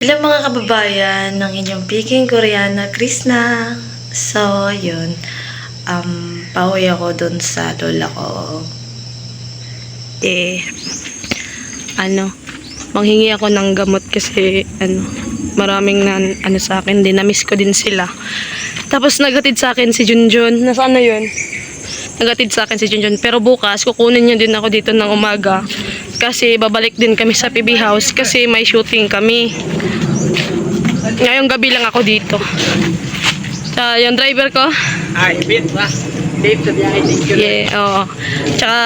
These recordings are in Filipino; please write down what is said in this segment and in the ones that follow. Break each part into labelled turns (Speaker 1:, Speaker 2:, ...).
Speaker 1: Hello mga kababayan ng inyong Peking Koreana, Krishna. So, yun. Pauwi ako dun sa lola ko. Manghingi ako ng gamot kasi, maraming sa akin din. Na-miss ko din sila. Tapos, nagatid sa akin si Junjun. Nasaan na yun? Nagatid sa akin si Junjun. Pero bukas, kukunin niya din ako dito ng umaga. Kasi, babalik din kami sa PB House kasi may shooting kami. Ngayong gabi lang ako dito. Yung driver ko.
Speaker 2: Ay, bit ba? Dave sa biyahe. Thank you.
Speaker 1: Yeah, oo. Tsaka,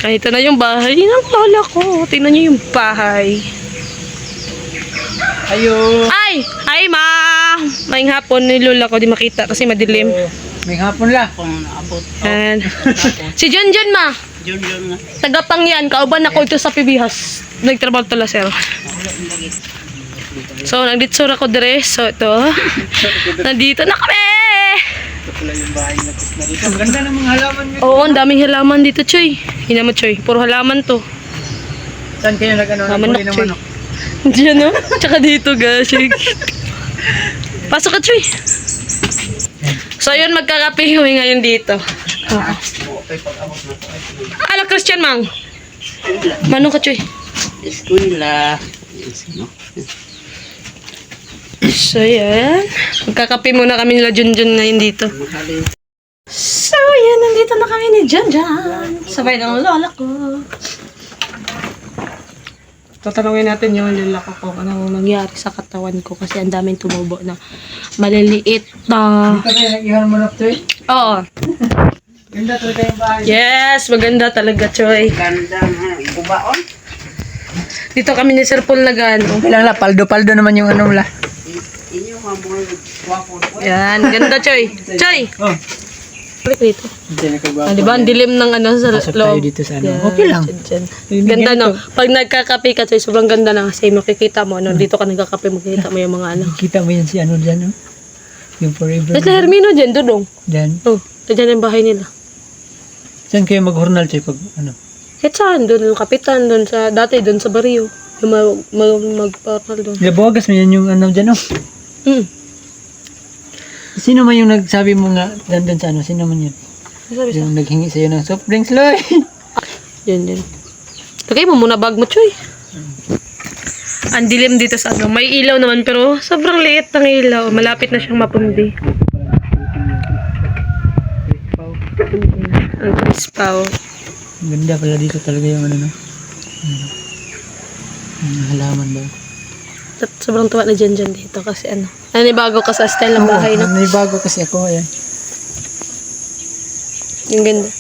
Speaker 1: Ito na yung bahay ng lola ko. Tingnan niyo yung bahay.
Speaker 2: Ayo.
Speaker 1: Ay! Ay, ma! Maing hapon ni lola ko. Di makita kasi madilim.
Speaker 2: May hapon la. Kung naabot.
Speaker 1: And, si Junjun, ma!
Speaker 2: Junjun nga.
Speaker 1: Tagapang yan. Kauban ako ito sa PBHas. Nagtrabaho tala, sir. So, nagditsura ako dire. So, ito. Nandito na kami!
Speaker 2: Ito pala yung bahay na Krishna dito. Ang ganda ng mga halaman nyo.
Speaker 1: Oo, ang daming halaman dito, Choy. Hina mo, Choy. Puro halaman to.
Speaker 2: Saan kayo nag-ano?
Speaker 1: Manok,
Speaker 2: Nagpuli ng
Speaker 1: Choy.
Speaker 2: manok?
Speaker 1: Diyan, no? Tsaka dito, guys. Pasok ka, Choy. So, yun, magkakape kami ngayon dito. Hello, Christian, Mang. Manong ka, Choy.
Speaker 2: Eskwela.
Speaker 1: So, yan. Magkakape muna kami nila Junjun ngayon dito. So, yan. Nandito na kami ni Junjun. Sabay ng lola ko. Tatanungin natin yung lola ko kung ano nangyari sa katawan ko kasi ang daming tumubo na maliliit na.
Speaker 2: Dito kayo nag-iwan manok to eh.
Speaker 1: Oo.
Speaker 2: Ganda talaga yung bahay.
Speaker 1: Yes, maganda talaga, Choy.
Speaker 2: Ganda nga. Kubaon?
Speaker 1: Dito kami ni Sir Paul nagano.
Speaker 2: Kailang la. Paldo-paldo naman yung ano la.
Speaker 3: Inyo nga mo wapo.
Speaker 1: Yan, ganda, Choy. Choy!
Speaker 2: Oh.
Speaker 1: Balik dito.
Speaker 2: Hindi na kagwapo.
Speaker 1: Diba, ang dilim ng sa
Speaker 2: Pasok tayo
Speaker 1: loob.
Speaker 2: dito sa ano.
Speaker 1: Yan,
Speaker 2: Okay lang.
Speaker 1: dyan. Ganda, no? Pag nagkakape ka, Choy, sobrang ganda na kasi makikita mo, dito ka nagkakape, makikita mo yung mga
Speaker 2: Kita mo yan si ano dyan, no? Yung forever.
Speaker 1: That's Hermino dyan, dudong.
Speaker 2: Dyan.
Speaker 1: Oh, dyan yung bahay nila.
Speaker 2: Saan kayo mag-hurnal, Choy, pag ano?
Speaker 1: Kahit saan, doon yung kapitan, doon sa, dati doon sa barrio. Yung magparkal doon.
Speaker 2: Labuagas mo yan yung ano dyan, no? Sino man yung nagsabi mo nga nandun sa ano? Sino man yun?
Speaker 1: Sabi sa?
Speaker 2: Yung naghingi sa'yo ng soft drinks, Loy.
Speaker 1: Yan. Lagay mo muna bag mo, Choy. Ang dilim dito sa ano. May ilaw naman pero sobrang liit ng ilaw. Malapit na siyang mapundi. Ang crispaw.
Speaker 2: Ganda pala dito talaga yung ano, no? Halaman ba?
Speaker 1: Sobrang tuwa na dyan dito kasi ano. Nanibago ka sa style ng bahay, no?
Speaker 2: May bago kasi ako, ayan.
Speaker 1: Yung ganda.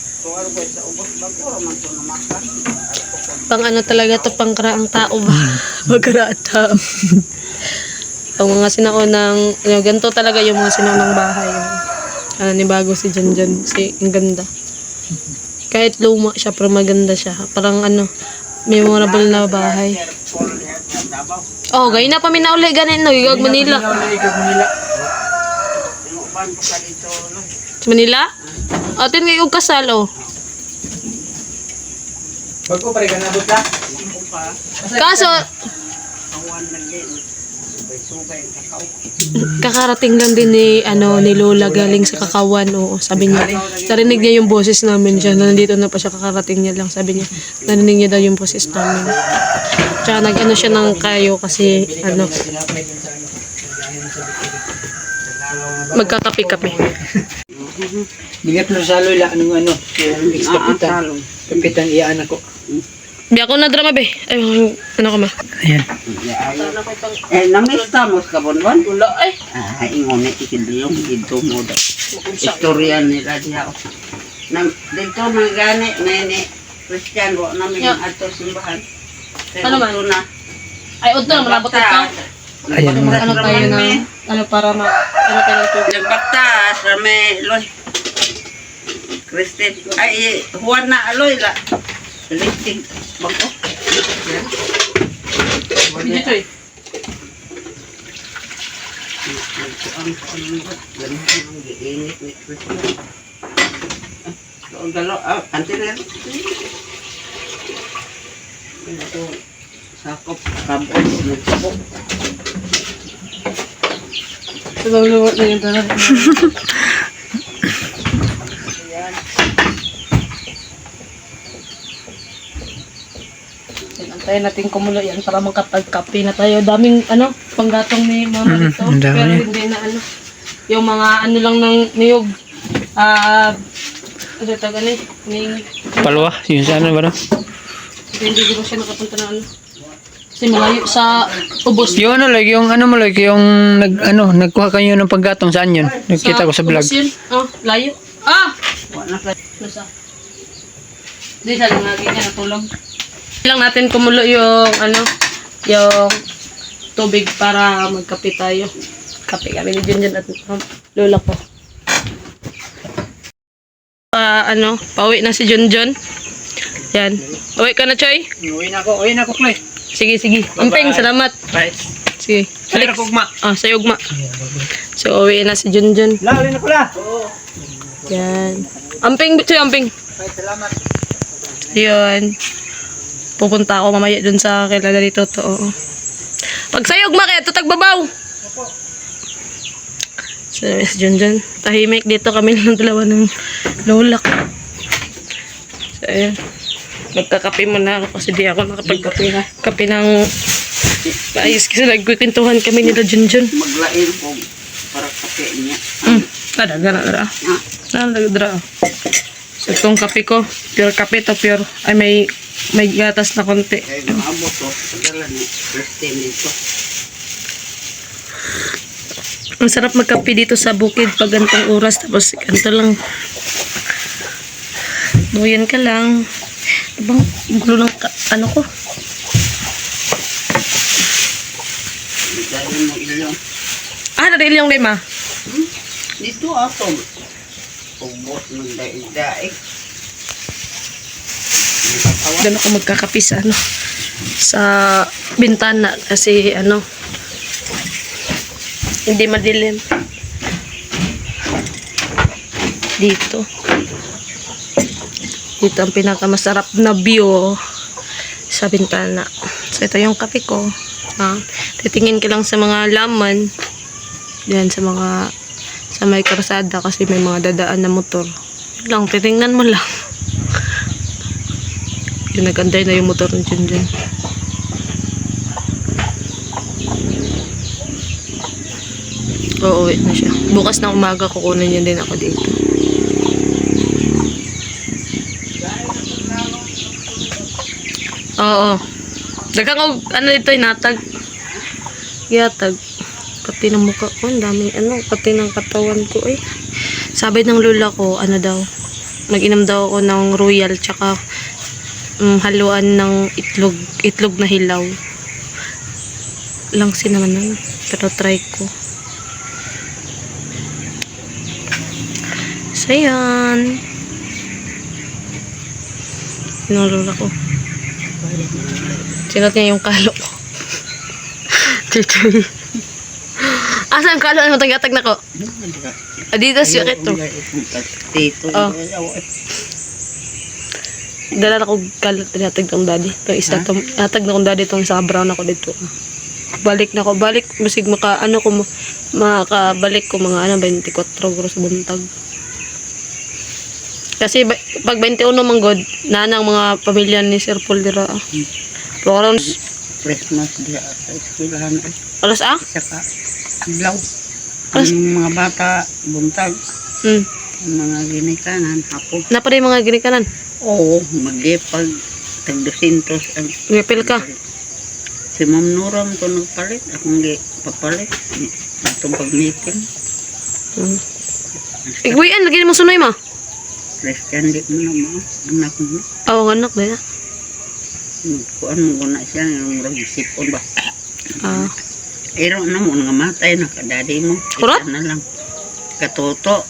Speaker 1: Pang ano talaga to, pang karaang tao ba? Magkaraang tao. Ang mga sinaunang, ganito talaga yung mga sinaunang bahay. Nanibago si Jan kasi ang ganda. Kahit luma siya, pero maganda siya. Parang memorable na bahay. Oh, gaya na pa minauli ganin no, Igag Manila. Sa Manila? Atin ngayong kasal, oh.
Speaker 2: Bago pare ka nabot ka?
Speaker 1: Kaso, kakarating lang din ni Lola galing sa Kakawan, oo. Sabi niya, narinig niya yung boses namin siya. Nandito na pa siya, kakarating niya lang. Sabi niya, narinig niya daw yung boses namin. Tsaka nag-ano siya ng kayo kasi, magkakape-kape.
Speaker 2: Bigat mo sa Loy, anong ano? Kapitan. Kapitan, iyaan ako.
Speaker 1: Di ako na drama, be. Ay, ano ka ma?
Speaker 2: Ayan.
Speaker 3: Namistamos ka bonbon?
Speaker 1: Wala, ay.
Speaker 3: Ingon na ikiliyong dito mo daw. Istorya nila diya. Dito na gani, nene, Christian, wa namin ato simbahan.
Speaker 1: Ano man?
Speaker 3: Na.
Speaker 1: Ay, udto na, malabot ito.
Speaker 2: Ayan mga.
Speaker 1: Ano tayo na, para tayo ng tubig.
Speaker 3: Nagbakta, sa may Loy. Christian, ay, Juan na aloy la. Listing, bangko.
Speaker 1: Dito eh.
Speaker 3: Ang galo, antinel. Ito, sakop, kabos, nagsabok.
Speaker 1: Luwat na yung tanong. Antayin natin kumulo yan para makapag-kape na tayo. Daming panggatong ni mama dito.
Speaker 2: ang dami.
Speaker 1: Pero hindi na yung mga lang ng niyog. Ano ito gani?
Speaker 2: Palwa, yun sa ano ba no?
Speaker 1: Hindi ko siya nakapunta na Kasi malayo sa ubos.
Speaker 2: Yung ano like, yung ano mo like, yung nagkuha kayo ng paggatong saan yun? Nakita ko sa vlog.
Speaker 1: Ubos yun. Oh, layo. Ah!
Speaker 3: Wala ka.
Speaker 1: Nasa? Di sa lang lagi niya natulog. Lang natin kumulo yung yung tubig para magkape tayo. Kape kami ni Junjun at lola ko. Pauwi na si Junjun. Yan. Uwi ka na, Choy?
Speaker 2: Uwi na ako, Clay.
Speaker 1: Sige, sige. Amping, salamat.
Speaker 2: Bye.
Speaker 1: Sige.
Speaker 2: Balik ako, ugma.
Speaker 1: Sa ugma. So, uwi na si Junjun.
Speaker 2: Uwi na ko la.
Speaker 1: Yan. Amping, Choy, amping.
Speaker 2: Salamat.
Speaker 1: Yun. Pupunta ako mamaya dun sa kilala dito to. Pag sayog ma kaya tutagbabaw. So, Miss Junjun. Tahimik dito kami ng dalawa ng lola ko. So, ayun. Magkakape muna ako kasi di ako nakapagkape ng maayos kasi nagkikwentuhan kami nila Junjun.
Speaker 3: Maglain po para kape niya.
Speaker 1: Dara. Dara. So, itong kape ko, pure kape to, pure. Ay, may gatas na konti.
Speaker 3: Kaya maabot to. Padala ni Christine dito.
Speaker 1: Ang sarap magkape dito sa bukid pag gantong oras. Tapos, ganito lang. Buyan ka lang. Abang, gulo ng ko.
Speaker 3: Dali mo ilyong.
Speaker 1: Nadali yung lima.
Speaker 3: Dito ako. Ubos ng daig-daig.
Speaker 1: Doon ako magkakape sa sa bintana kasi hindi madilim. Dito ang pinakamasarap na view sa bintana. So ito yung kape ko. Titingin ka lang sa mga laman. Yan sa may karsada kasi may mga dadaan na motor. Lang titingnan mo lang. Yung nag-antay na yung motor ng Junjun. Uuwi na siya. Bukas na umaga kukunin niya din ako dito. Oo. Dagang dito inatag. Yatag. Pati ng mukha ko, ang dami pati ng katawan ko Sabi ng lola ko, daw, mag-inom daw ako ng royal tsaka haluan ng itlog na hilaw. Lang naman pero try ko. So yan. Pinulula ko. Sinot niya yung kalo ko. Chuchoy. Asa yung kalo? Ano matanggatag na ko? Dito siya kito.
Speaker 3: Dito.
Speaker 1: Dala na ko kalat tinatag ng daddy. Itong isa natag na kong daddy itong isa brown ako dito. Balik na ko. Balik. Masig makabalik ko mga 24 gross buntag. Kasi pag 21 manggod, nanang mga pamilya ni Sir Paul dira. Pero karon
Speaker 3: Christmas dia sa eskwelahan
Speaker 1: alas
Speaker 3: saka adlaw. Ang mga bata buntag. Ang mga ginikanan hapon.
Speaker 1: Napari mga ginikanan.
Speaker 3: Oo, magipag tag 200 ang
Speaker 1: Repel ka.
Speaker 3: si Ma'am Nuram to nagpalit, akong papalit itong pag-meeting.
Speaker 1: Igwian lagi mo sunoy ma.
Speaker 3: Christian di mo na mga anak mo.
Speaker 1: Awang anak na.
Speaker 3: Kuan mo na siya yung murag isipon ba. Ero na mo nga matay na kadadi mo.
Speaker 1: Kurot?
Speaker 3: Isa na lang. Katoto,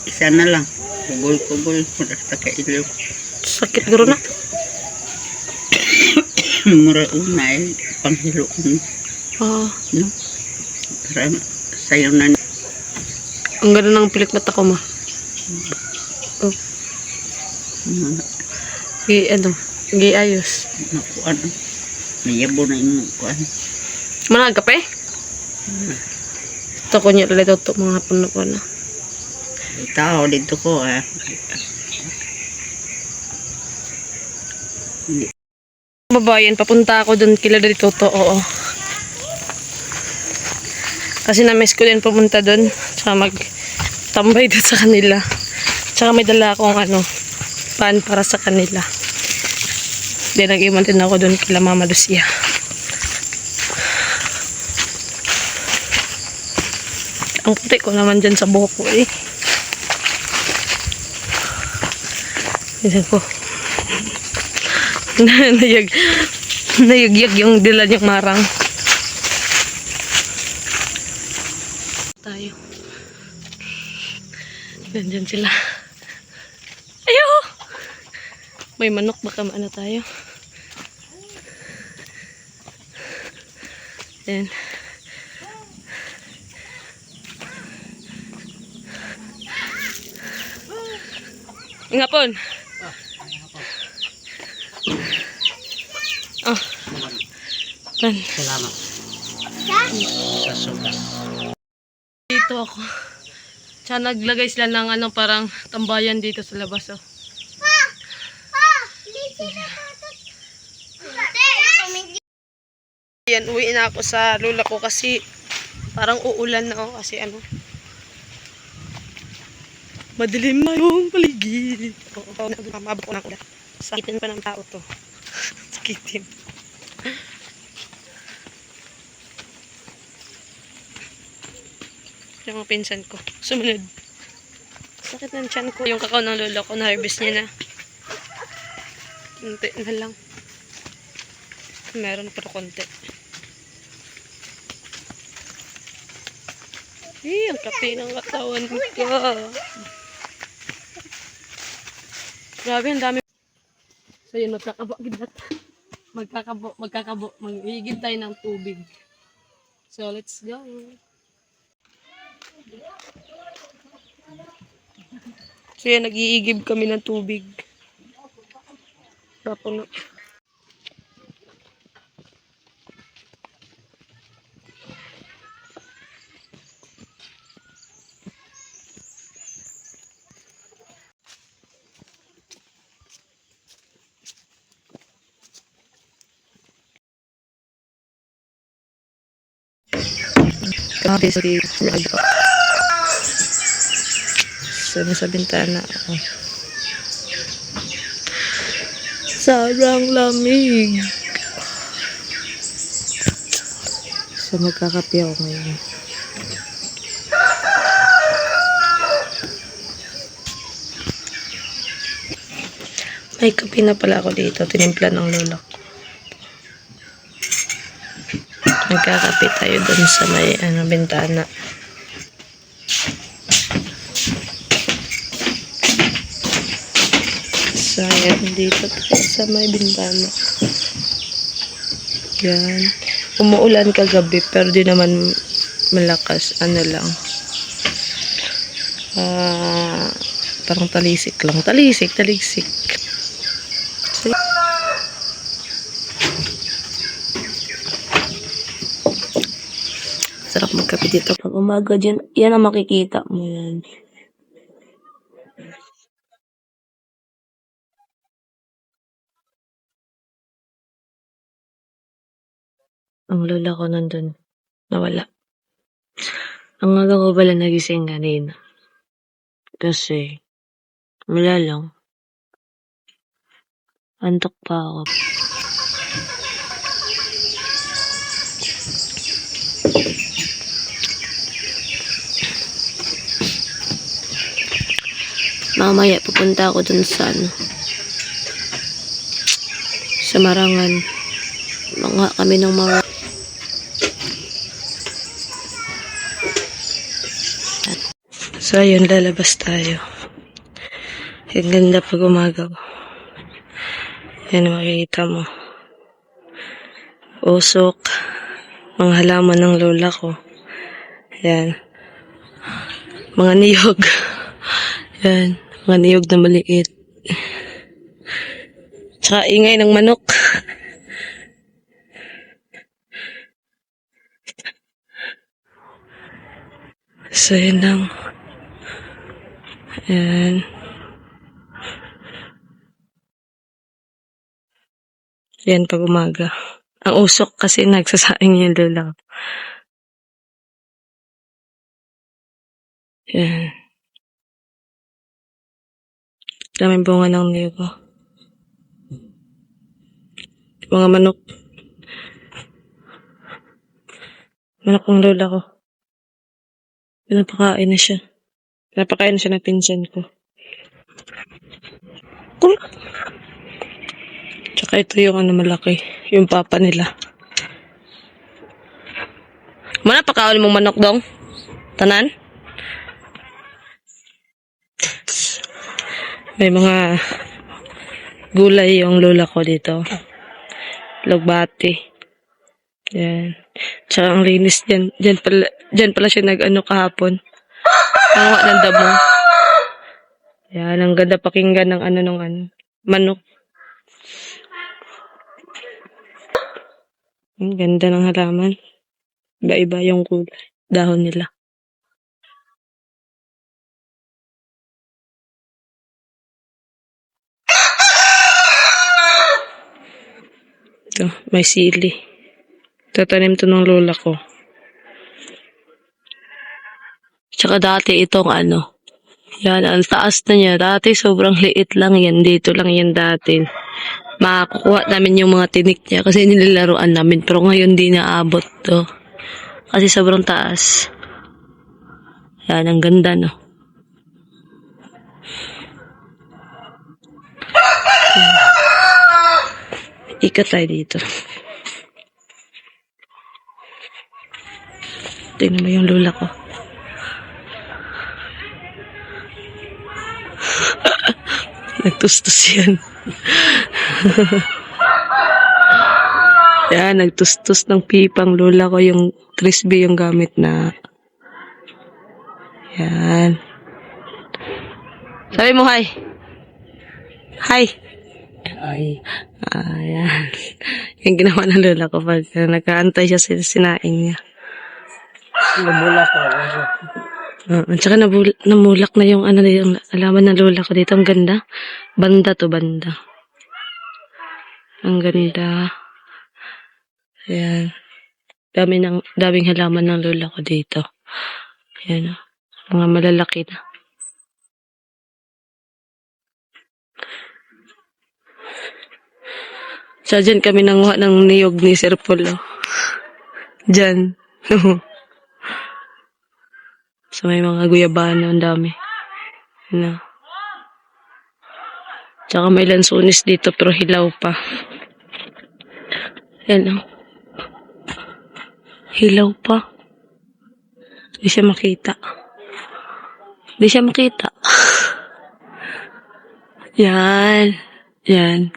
Speaker 3: isa na lang. Kubol-kubol mo basta ka ilo.
Speaker 1: Sakit garo na.
Speaker 3: Mura una panghilo ko. No? Para sayo na.
Speaker 1: Ang ganda ng pilik mata ko ma. Hindi ayos.
Speaker 3: Naku, ano. Nayabo na yung kuan.
Speaker 1: Manag kape? Ito ko niya ulit ito mga puno-puno.
Speaker 3: Tao dito ko
Speaker 1: Babayan, papunta ako doon kila dito to, oo. Kasi na-miss ko din pumunta doon. Tsaka mag-tambay doon sa kanila. Tsaka may dala akong pan para sa kanila. Then nag-iwan din ako doon kila Mama Lucia. Ang puti ko naman dyan sa buhok ko eh. Isa ko. Nayagyag yung dila niyang marang. Tayo. Diyan sila. Ayaw! May manok, baka maano tayo. Yan. Ngapon. Oh. Tan.
Speaker 3: Salamat. Sa sugas.
Speaker 1: Dito ako. Tsaka naglagay sila ng parang tambayan dito sa labas, oh. Yan, uwi na ako sa lola ko kasi parang uulan na, oh, kasi madilim na yung paligid. Oo, mababa ko na ako. Sakitin pa ng tao to. Sakitin. Yung mga pinsan ko. Sumunod. Sakit ng tiyan ko. Yung kakao ng lola ko, na-harvest niya na. Konti na lang. Meron pero konti. Ang kape ng katawan ko. Grabe, ang dami. So yun, magkakabo. Magkakabo. Mag-iigib tayo ng tubig. So, let's go. So yan, nag-iigib kami ng tubig. Napuno. Grabe sa aga. Sa bintana ako. Sarang lamig. So magkakape ako ngayon. May kape na pala ako dito. Tinimpla ng lola ko. Magkakape tayo dun sa may bintana. So, ayan, dito tayo sa may bintana. Yan. Umuulan kagabi, pero di naman malakas. Ano lang. Parang talisik lang. Talisik. So, sarap magkape dito pag umaga dyan. Yan ang makikita mo yan. Ang lola ko nandun. Nawala. Ang aga ko pala nagising kanina. Kasi, wala lang. Antok pa ako. Mamaya pupunta ako dun sa sa Marangan. Mga kami ng mga so ayun, lalabas tayo. Ang ganda pag umaga. Yan, makikita mo. Usok. Mga halaman ng lola ko. Yan. Mga niyog. Yan. Mga niyog na maliit. Tsaka ingay ng manok. So, yun lang. Ayan. Yan pag umaga. Ang usok kasi nagsasaing yung lola ko. Yan. Daming bunga ng niyog ko. Mga manok. Manok ng lola ko. Pinapakain na siya. Pinapakain na siya ng pinsan ko. Tsaka ito yung malaki. Yung papa nila. Mana pakaon mong manok dong? Tanan? May mga gulay yung lola ko dito. Lugbati. Yan. Tsaka ang linis dyan. Dyan pala siya nag-ano kahapon. Ang ng damo. Yan. Ang ganda pakinggan ng manok. Ang ganda ng halaman. Iba-iba yung kulay. Dahon nila. Ito, may sili. Tatanim to ng lola ko. Tsaka dati itong yan, ang taas na niya. Dati sobrang liit lang yan. Dito lang yan dati. Makakuha namin yung mga tinik niya kasi nilalaruan namin. Pero ngayon di naabot to. Kasi sobrang taas. Yan, ang ganda, no? Ikat tayo dito. Tingnan mo yung lola ko. Nagtustos yan. Yan, nagtustos ng pipang lola ko. Yung crispy yung gamit na. Yan. Sabi mo, hi. Hi.
Speaker 2: Ay.
Speaker 1: Ayan. Yung ginawa ng lola ko pag nagkaantay siya sa sinaing niya.
Speaker 2: Lumula ko.
Speaker 1: At saka namulak na yung yung alaman ng lola ko dito. Ang ganda. Banda to, banda. Ang ganda. Ayan. Daming halaman ng lola ko dito. Ayan. Mga malalaki na. So, dyan kami nanguha ng niyog ni Sir Polo. Dyan. So, may mga guyabano, ang dami. Tsaka may lansunis dito, pero hilaw pa. Yan, hilaw pa. Di siya makita. Yan. Yan.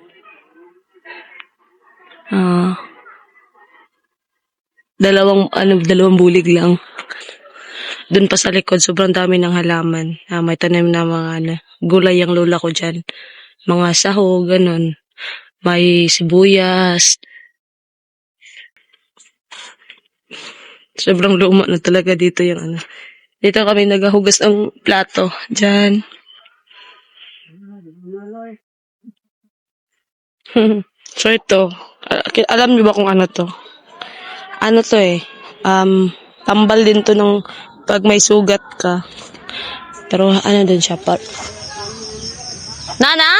Speaker 1: Dalawang bulig lang. Doon pa sa likod, sobrang dami ng halaman. May tanim na mga gulay ang lola ko dyan. Mga sahog, ganun. May sibuyas. Sobrang luma na talaga dito yung Dito kami naghuhugas ng plato. Dyan. So ito, alam niyo ba kung ano to? Ano to tambal din to ng pag may sugat ka. Pero din siya Nana?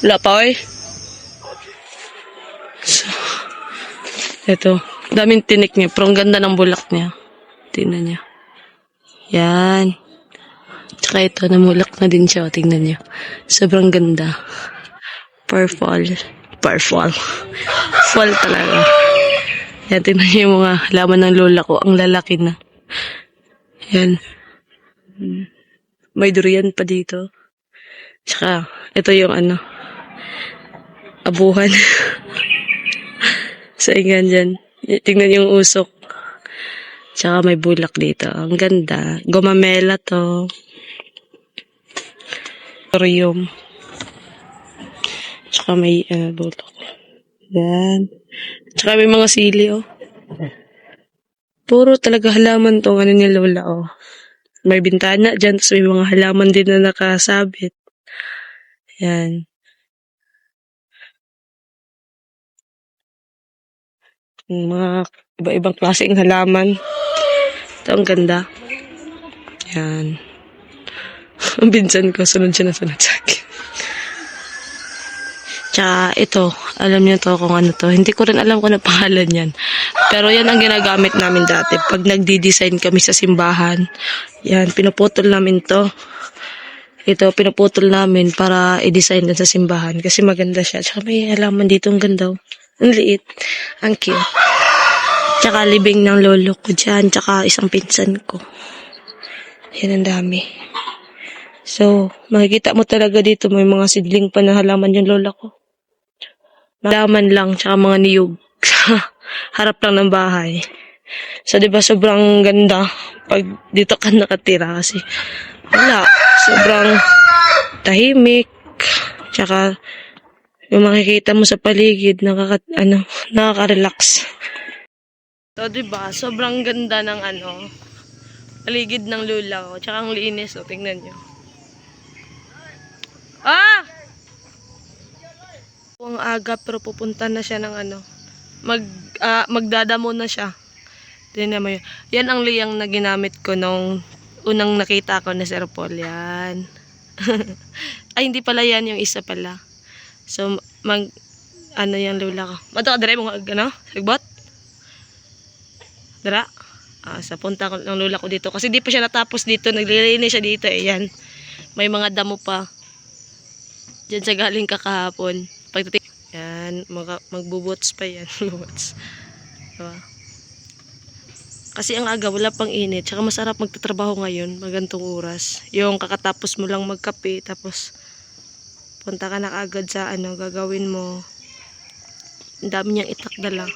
Speaker 1: Wala pa So, ito, daming tinik niya, pero ang ganda ng bulak niya. Tingnan niya. Yan. Tsaka ito, namulak na din siya. Tingnan niyo. Sobrang ganda. Purple. Fall talaga. Yan, tingnan niyo yung mga halaman ng lola ko. Ang lalaki na. Yan. May durian pa dito. Tsaka, ito yung abuhan. Sa ingan dyan. Tingnan yung usok. Tsaka may bulak dito. Ang ganda. Gumamela to. Orium. Tsaka may bulok. Yan. Tsaka may mga sili, oh. Puro talaga halaman tong ano ni Lola, oh. May bintana dyan, tapos may mga halaman din na nakasabit. Yan. Yung mga iba-ibang klaseng halaman. Ito, ang ganda. Yan. Ang binsan ko, sunod siya na sunod sa akin. Tsaka ito, alam niyo to kung ano to. Hindi ko rin alam kung ano pangalan yan. Pero yan ang ginagamit namin dati. Pag nagdi-design kami sa simbahan, yan, pinuputol namin to. Ito, pinuputol namin para i-design din sa simbahan. Kasi maganda siya. Tsaka may halaman dito, ang ganda. Ang liit. Ang cute. Tsaka libing ng lolo ko dyan. Tsaka isang pinsan ko. Yan ang dami. So, makikita mo talaga dito may mga sidling pa na halaman yung lola ko. Halaman lang, tsaka mga niyog. Harap lang ng bahay. So, di ba sobrang ganda pag dito ka nakatira kasi wala. Sobrang tahimik. Tsaka, yung makikita mo sa paligid, nakaka-relax. So, di ba sobrang ganda ng paligid ng lula ko. Tsaka ang linis, o, tingnan nyo. Ah! Ang aga, pero pupunta na siya ng magdadamo na siya. Tingnan mo yun. Yan ang liyang na ginamit ko nung unang nakita ko ni Sir Paul. Yan. Ay, hindi pala yan. Yung isa pala. So, yung lula ko. Mato ka, dere mo sagbot? Dara? Sa punta ko ng lula ko dito. Kasi di pa siya natapos dito. Naglilinis siya dito. Yan. May mga damo pa. Diyan sa galing kakahapon. Pagdating, yan. Magbubots pa yan. Bubots. Diba? Kasi ang aga, wala pang init. Tsaka masarap magtatrabaho ngayon, magantong oras. Yung kakatapos mo lang magkape, tapos punta ka na kaagad sa gagawin mo. Ang dami niyang itakdala.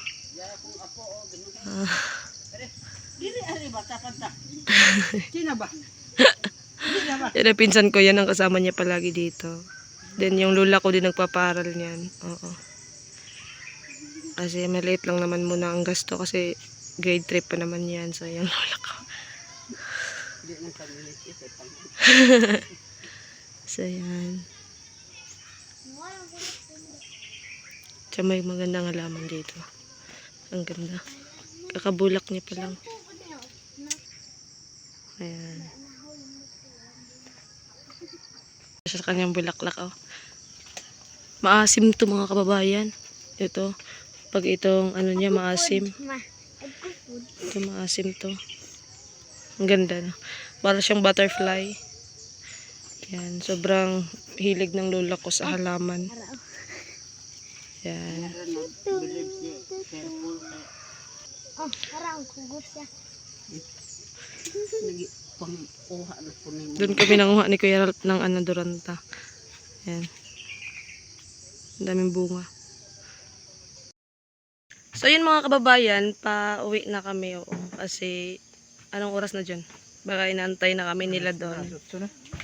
Speaker 1: Yan ang pinsan ko, yan ang kasama niya palagi dito. Then yung lula ko din nagpaparal niyan. Oo. Kasi maliit lang naman muna ang gasto kasi grade 3 pa naman yan. So, yung lola ko. So, yan. So, may magandang halaman dito. Ang ganda. Kakabulak niya pa lang. Ayan. Sa kanyang bulaklak, oh. Maasim to mga kababayan. Ito. Pag itong niya maasim. Ito maasim to. Ang ganda, no? Para siyang butterfly. Yan. Sobrang hilig ng lola ko sa halaman. Yan. Doon kami nanguha ni Kuya Ralph ng duranta. Yan. Ang daming bunga. So yun mga kababayan, pa-uwi na kami. Oo. Kasi anong oras na dyan? Baka inaantay na kami nila doon.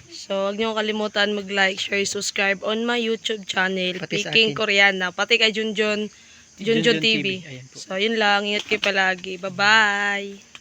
Speaker 1: So huwag niyo kalimutan mag-like, share, subscribe on my YouTube channel, Peking Koreana. Pati kay Junjun TV. So yun lang, ingat kayo palagi. Bye-bye!